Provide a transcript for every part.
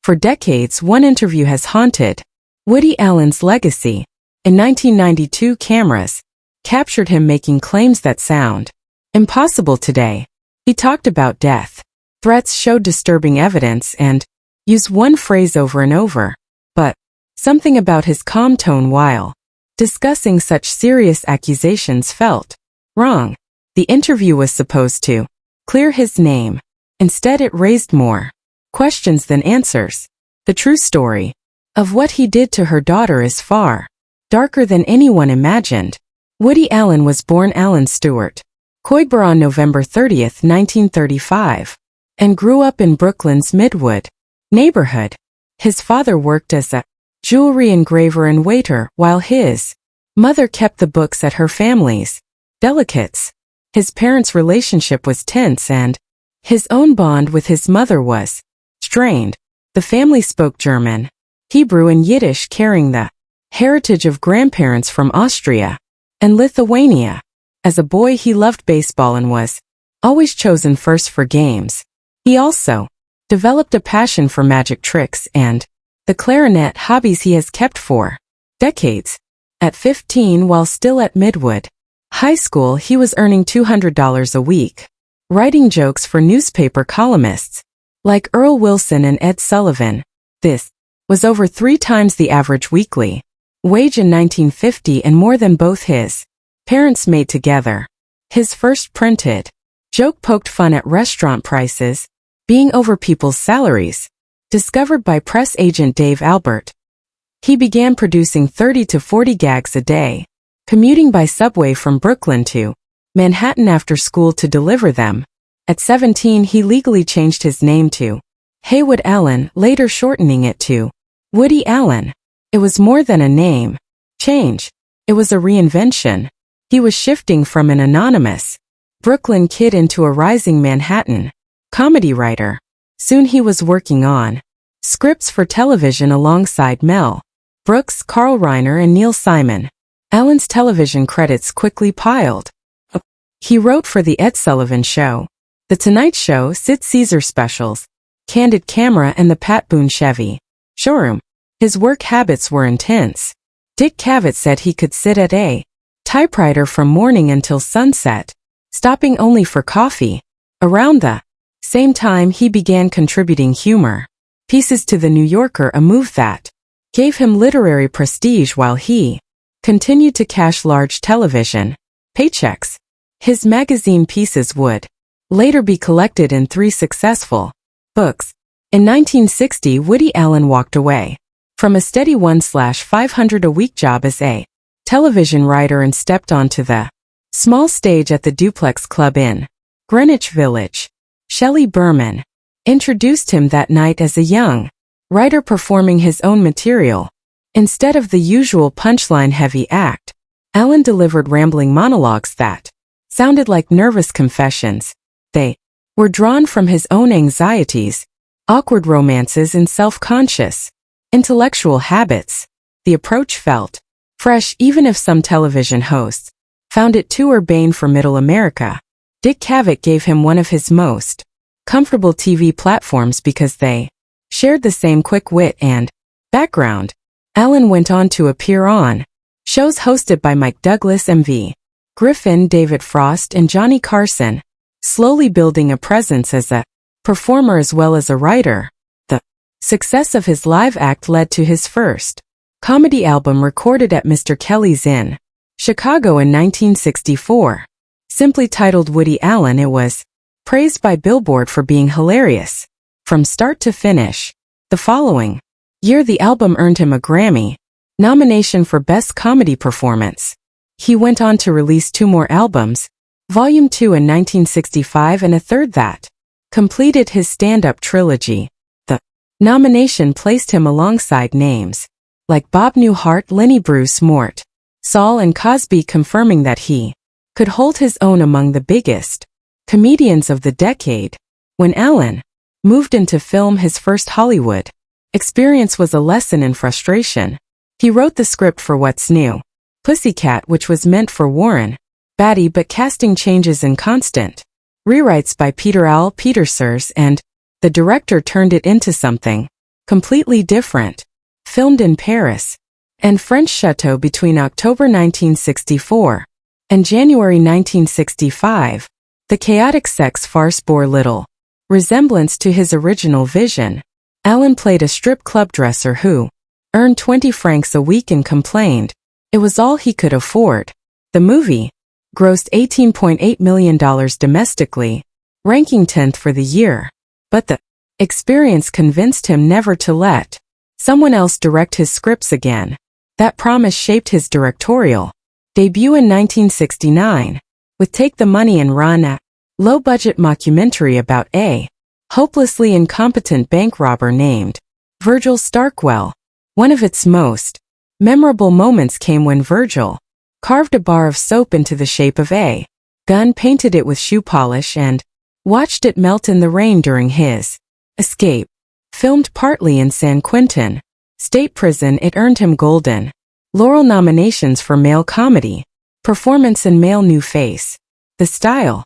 For decades, one interview has haunted Woody Allen's legacy. In 1992, cameras captured him making claims that sound impossible today. He talked about death. Threats showed disturbing evidence and used one phrase over and over. But something about his calm tone while discussing such serious accusations felt wrong. The interview was supposed to clear his name. Instead, it raised more questions than answers. The true story of what he did to her daughter is far darker than anyone imagined. Woody Allen was born Alan Stewart Koigber on November 30, 1935, and grew up in Brooklyn's Midwood neighborhood. His father worked as a jewelry engraver and waiter, while his mother kept the books at her family's delicates. His parents' relationship was tense and his own bond with his mother was strained. The family spoke German, Hebrew and Yiddish, carrying the heritage of grandparents from Austria and Lithuania. As a boy, he loved baseball and was always chosen first for games. He also developed a passion for magic tricks and the clarinet, hobbies he has kept for decades. At 15, while still at Midwood High School, he was earning $200 a week, writing jokes for newspaper columnists like Earl Wilson and Ed Sullivan. This was over 3 times the average weekly wage in 1950 and more than both his parents made together. His first printed joke poked fun at restaurant prices being over people's salaries. Discovered by press agent Dave Albert, he began producing 30 to 40 gags a day, commuting by subway from Brooklyn to Manhattan after school to deliver them. At 17, he legally changed his name to Haywood Allen, later shortening it to Woody Allen. It was more than a name change. It was a reinvention. He was shifting from an anonymous Brooklyn kid into a rising Manhattan comedy writer. Soon he was working on scripts for television alongside Mel Brooks, Carl Reiner, and Neil Simon. Allen's television credits quickly piled up. He wrote for The Ed Sullivan Show, The Tonight Show, Sid Caesar Specials, Candid Camera, and The Pat Boone Chevy Showroom. His work habits were intense. Dick Cavett said he could sit at a typewriter from morning until sunset, stopping only for coffee. Around the same time, he began contributing humor pieces to The New Yorker, a move that gave him literary prestige while he continued to cash large television paychecks. His magazine pieces would later be collected in 3 successful books. In 1960, Woody Allen walked away from a steady $1,500 a week job as a television writer and stepped onto the small stage at the Duplex Club in Greenwich Village. Shelley Berman introduced him that night as a young writer performing his own material. Instead of the usual punchline-heavy act, Allen delivered rambling monologues that sounded like nervous confessions. They were drawn from his own anxieties, awkward romances, and self-conscious intellectual habits. The approach felt fresh even if some television hosts found it too urbane for middle America. Dick Cavett gave him one of his most comfortable TV platforms because they shared the same quick wit and background. Allen went on to appear on shows hosted by Mike Douglas, M.V. Griffin, David Frost, and Johnny Carson, slowly building a presence as a performer as well as a writer. The success of his live act led to his first comedy album recorded at Mr. Kelly's in Chicago in 1964. Simply titled Woody Allen, it was praised by Billboard for being hilarious from start to finish. The following year, the album earned him a Grammy nomination for Best Comedy Performance. He went on to release 2 more albums, Volume 2 in 1965 and a third that completed his stand-up trilogy. The nomination placed him alongside names like Bob Newhart, Lenny Bruce, Mort Saul, and Cosby, confirming that he could hold his own among the biggest comedians of the decade. When Allen moved into film, his first Hollywood experience was a lesson in frustration. He wrote the script for What's New, Pussycat, which was meant for Warren Beatty, but casting changes and constant rewrites by Peter Al Petersers, and the director turned it into something Completely Different, filmed in Paris and French Chateau between October 1964 and January 1965, the chaotic sex farce bore little resemblance to his original vision. Allen played a strip club dresser who earned 20 francs a week and complained it was all he could afford. The movie grossed $18.8 million domestically, ranking 10th for the year. But the experience convinced him never to let someone else direct his scripts again. That promise shaped his directorial debut in 1969 with Take the Money and Run, a low-budget mockumentary about a hopelessly incompetent bank robber named Virgil Starkwell. One of its most memorable moments came when Virgil carved a bar of soap into the shape of a gun, painted it with shoe polish, and watched it melt in the rain during his escape. Filmed partly in San Quentin State Prison, it earned him Golden Laurel nominations for Male Comedy Performance and Male New Face. The style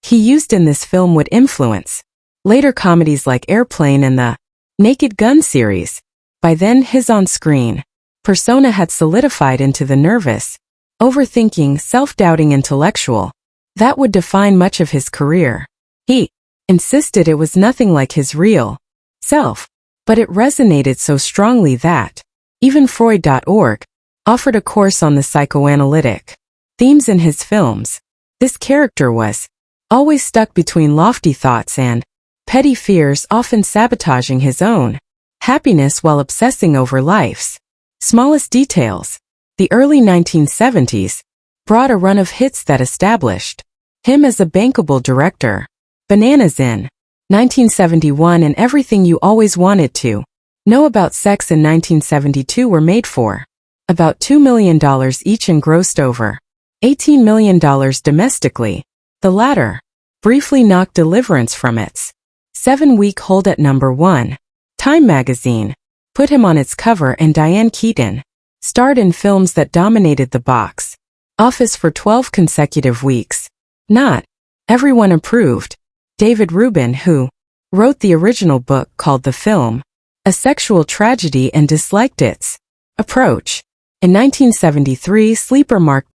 he used in this film would influence later comedies like Airplane and the Naked Gun series. By then, his on-screen persona had solidified into the nervous, overthinking, self-doubting intellectual that would define much of his career. He insisted it was nothing like his real self, but it resonated so strongly that even Freud.org offered a course on the psychoanalytic themes in his films. This character was always stuck between lofty thoughts and petty fears, often sabotaging his own happiness while obsessing over life's smallest details. The early 1970s brought a run of hits that established him as a bankable director. Bananas in 1971 and Everything You Always Wanted to Know About Sex in 1972 were made for about $2 million each and grossed over $18 million domestically. The latter briefly knocked Deliverance from its 7-week hold at number 1. Time magazine put him on its cover, and Diane Keaton starred in films that dominated the box office for 12 consecutive weeks. Not everyone approved. David Rubin, who wrote the original book, called the film a sexual tragedy and disliked its approach. In 1973, Sleeper marked